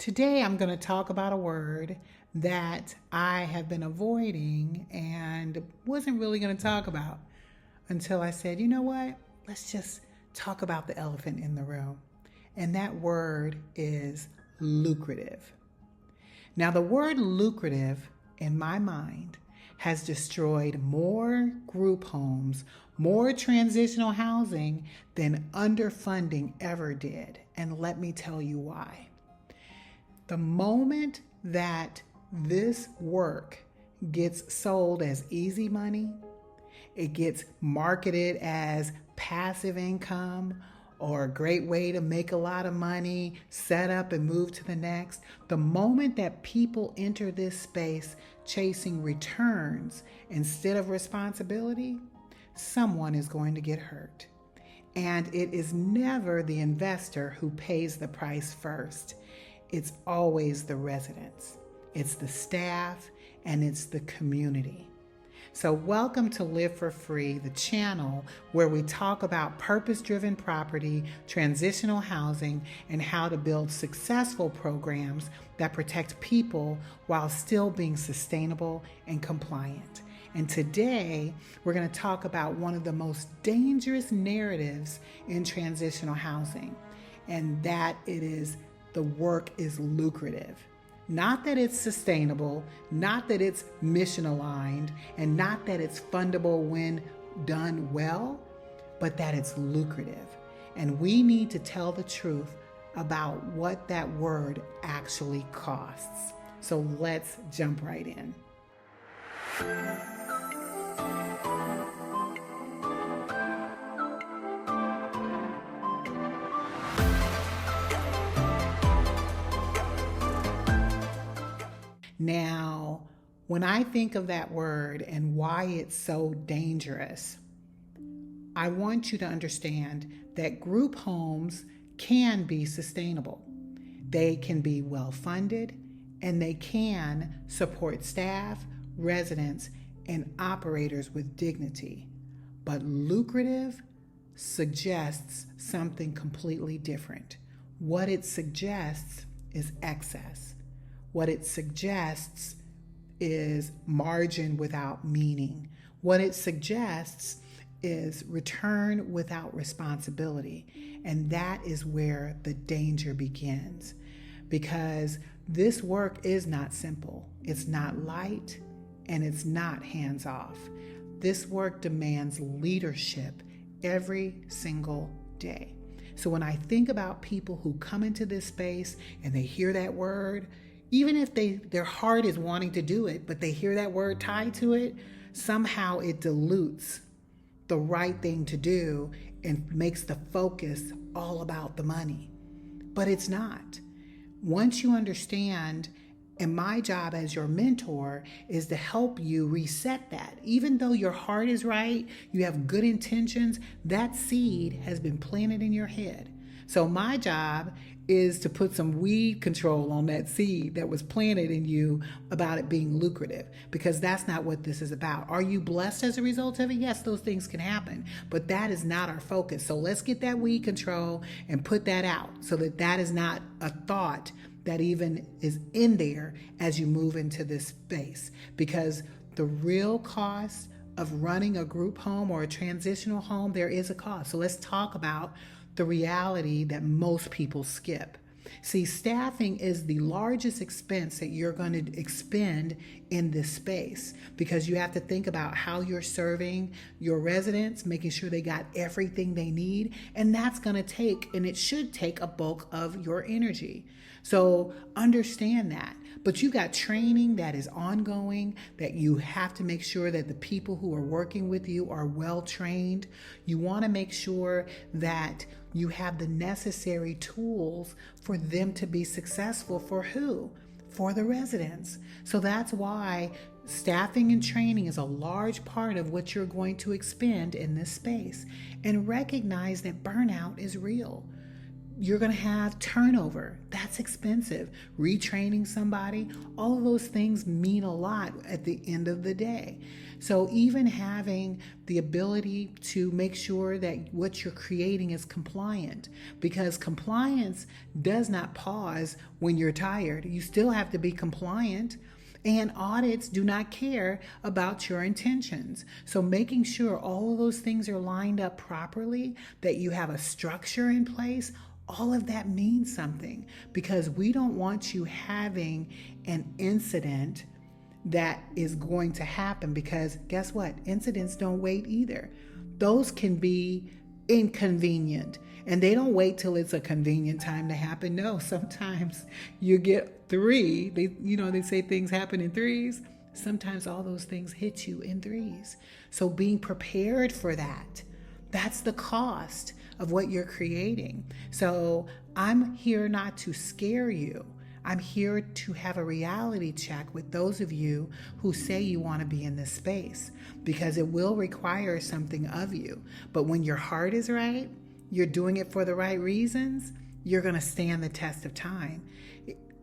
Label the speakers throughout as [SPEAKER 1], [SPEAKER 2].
[SPEAKER 1] Today, I'm going to talk about a word that I have been avoiding and wasn't really going to talk about until I said, you know what? Let's just talk about the elephant in the room. And that word is lucrative. Now, the word lucrative, in my mind, has destroyed more group homes, more transitional housing than underfunding ever did. And let me tell you why. The moment that this work gets sold as easy money, it gets marketed as passive income or a great way to make a lot of money, set up and move to the next. The moment that people enter this space chasing returns instead of responsibility, someone is going to get hurt. And it is never the investor who pays the price first. It's always the residents, it's the staff, and it's the community. So welcome to Live for Free, the channel where we talk about purpose-driven property, transitional housing, and how to build successful programs that protect people while still being sustainable and compliant. And today, we're going to talk about one of the most dangerous narratives in transitional housing, and that it is the work is lucrative. Not that it's sustainable, not that it's mission aligned, and not that it's fundable when done well, but that it's lucrative. And we need to tell the truth about what that word actually costs. So let's jump right in. Now, when I think of that word and why it's so dangerous, I want you to understand that group homes can be sustainable. They can be well funded, and they can support staff, residents, and operators with dignity. But lucrative suggests something completely different. What it suggests is excess. What it suggests is margin without meaning. What it suggests is return without responsibility. And that is where the danger begins. Because this work is not simple. It's not light, and it's not hands-off. This work demands leadership every single day. So when I think about people who come into this space and they hear that word, even if their heart is wanting to do it, but they hear that word tied to it, somehow it dilutes the right thing to do and makes the focus all about the money. But it's not. Once you understand, and my job as your mentor is to help you reset that. Even though your heart is right, you have good intentions, that seed has been planted in your head. So my job is to put some weed control on that seed that was planted in you about it being lucrative, because that's not what this is about. Are you blessed as a result of it? Yes, those things can happen, but that is not our focus. So let's get that weed control and put that out so that that is not a thought that even is in there as you move into this space, because the real cost of running a group home or a transitional home, there is a cost. So let's talk about the reality that most people skip. See, staffing is the largest expense that you're going to expend in this space, because you have to think about how you're serving your residents, making sure they got everything they need. And that's going to take, and it should take, a bulk of your energy. So understand that. But you got training that is ongoing, that you have to make sure that the people who are working with you are well trained. You want to make sure that you have the necessary tools for them to be successful. For who? For the residents. So that's why staffing and training is a large part of what you're going to expend in this space. And recognize that burnout is real. You're going to have turnover. That's expensive. Retraining somebody, all of those things mean a lot at the end of the day. So even having the ability to make sure that what you're creating is compliant, because compliance does not pause when you're tired. You still have to be compliant. And audits do not care about your intentions. So making sure all of those things are lined up properly, that you have a structure in place, all of that means something, because we don't want you having an incident that is going to happen, because guess what? Incidents don't wait either. Those can be inconvenient, and they don't wait till it's a convenient time to happen. No, sometimes you get three. They say things happen in threes. Sometimes all those things hit you in threes. So being prepared for that, that's the cost of what you're creating. So I'm here not to scare you. I'm here to have a reality check with those of you who say you want to be in this space, because it will require something of you. But when your heart is right, you're doing it for the right reasons, you're going to stand the test of time.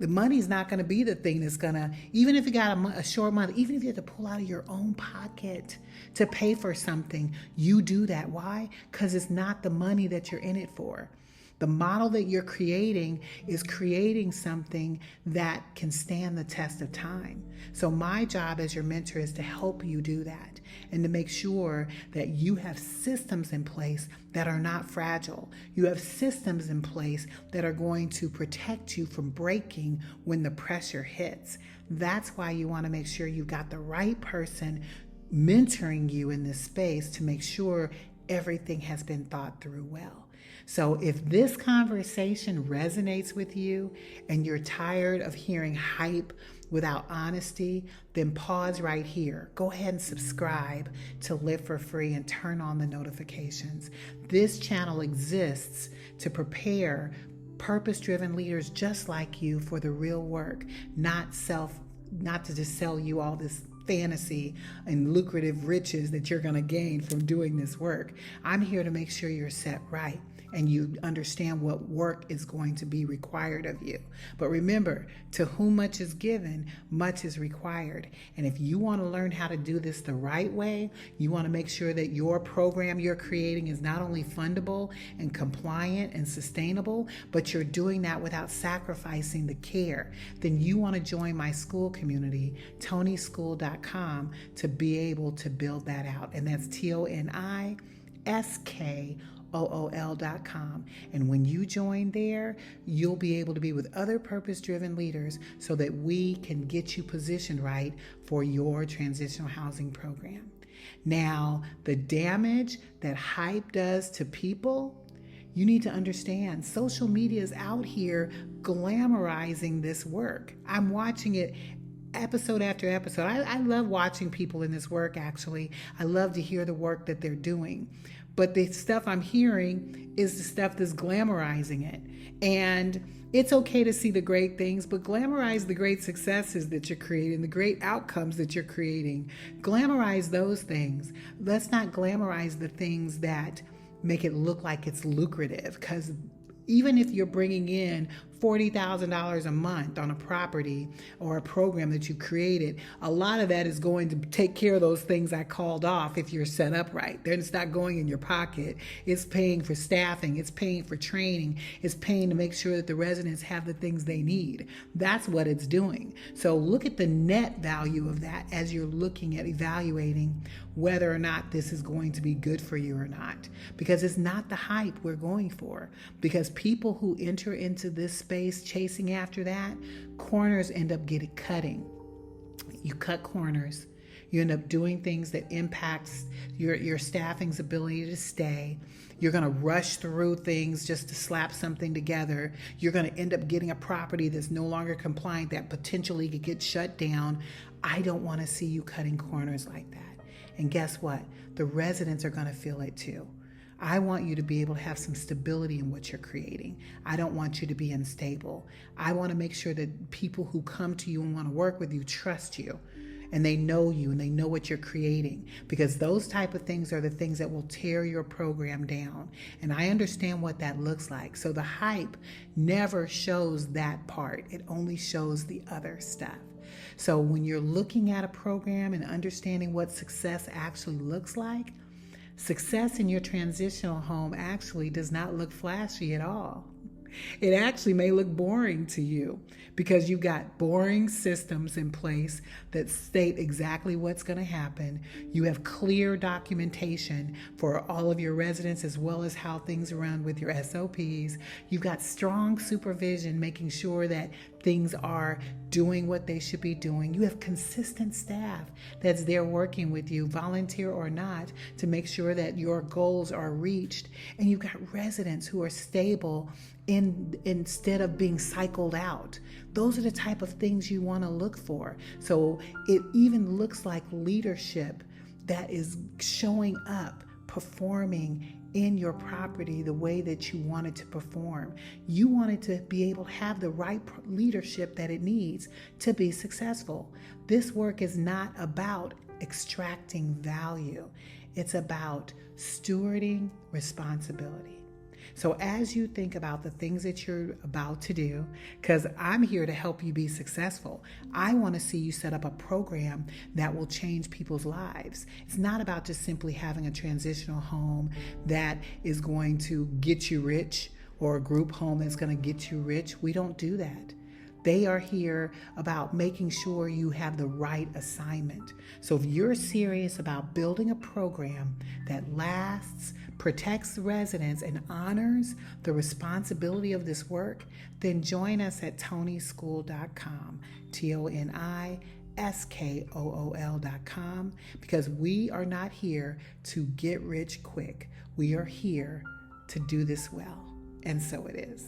[SPEAKER 1] The money's not going to be the thing that's going to, even if you got a short month, even if you have to pull out of your own pocket to pay for something, you do that. Why? Because it's not the money that you're in it for. The model that you're creating is creating something that can stand the test of time. So my job as your mentor is to help you do that, and to make sure that you have systems in place that are not fragile. You have systems in place that are going to protect you from breaking when the pressure hits. That's why you want to make sure you've got the right person mentoring you in this space to make sure everything has been thought through well. So if this conversation resonates with you and you're tired of hearing hype without honesty, then pause right here. Go ahead and subscribe to Live for Free and turn on the notifications. This channel exists to prepare purpose-driven leaders just like you for the real work, not to just sell you all this fantasy and lucrative riches that you're going to gain from doing this work. I'm here to make sure you're set right and you understand what work is going to be required of you. But remember, to whom much is given, much is required. And if you want to learn how to do this the right way, you want to make sure that your program you're creating is not only fundable and compliant and sustainable, but you're doing that without sacrificing the care, then you want to join my school community, tonyschool.com, to be able to build that out. And that's TONISKOOL.com. And when you join there, you'll be able to be with other purpose-driven leaders so that we can get you positioned right for your transitional housing program. Now, the damage that hype does to people, you need to understand. Social media is out here glamorizing this work. I'm watching it episode after episode. I love watching people in this work, actually. I love to hear the work that they're doing. But the stuff I'm hearing is the stuff that's glamorizing it. And it's okay to see the great things, but glamorize the great successes that you're creating, the great outcomes that you're creating. Glamorize those things. Let's not glamorize the things that make it look like it's lucrative, because even if you're bringing in $40,000 a month on a property or a program that you created, a lot of that is going to take care of those things I called off if you're set up right. It's not going in your pocket. It's paying for staffing. It's paying for training. It's paying to make sure that the residents have the things they need. That's what it's doing. So look at the net value of that as you're looking at evaluating whether or not this is going to be good for you or not. Because it's not the hype we're going for. Because people who enter into this space chasing after that, corners end up cutting. You cut corners. You end up doing things that impacts your staffing's ability to stay. You're going to rush through things just to slap something together. You're going to end up getting a property that's no longer compliant that potentially could get shut down. I don't want to see you cutting corners like that. And guess what? The residents are going to feel it too. I want you to be able to have some stability in what you're creating. I don't want you to be unstable. I want to make sure that people who come to you and want to work with you trust you. and they know you and they know what you're creating, because those type of things are the things that will tear your program down. And I understand what that looks like. So the hype never shows that part. It only shows the other stuff. So when you're looking at a program and understanding what success actually looks like, success in your transitional home actually does not look flashy at all. It actually may look boring to you because you've got boring systems in place that state exactly what's going to happen. You have clear documentation for all of your residents as well as how things run with your SOPs. You've got strong supervision, making sure that things are doing what they should be doing. You have consistent staff that's there working with you, volunteer or not, to make sure that your goals are reached. And you've got residents who are stable instead of being cycled out. Those are the type of things you want to look for. So it even looks like leadership that is showing up, performing in your property the way that you want it to perform. You want it to be able to have the right leadership that it needs to be successful. This work is not about extracting value. It's about stewarding responsibility. So as you think about the things that you're about to do, because I'm here to help you be successful, I want to see you set up a program that will change people's lives. It's not about just simply having a transitional home that is going to get you rich, or a group home that's going to get you rich. We don't do that. They are here about making sure you have the right assignment. So if you're serious about building a program that lasts, protects residents, and honors the responsibility of this work, then join us at tonyschool.com, TONISKOOL.com, because we are not here to get rich quick. We are here to do this well. And so it is.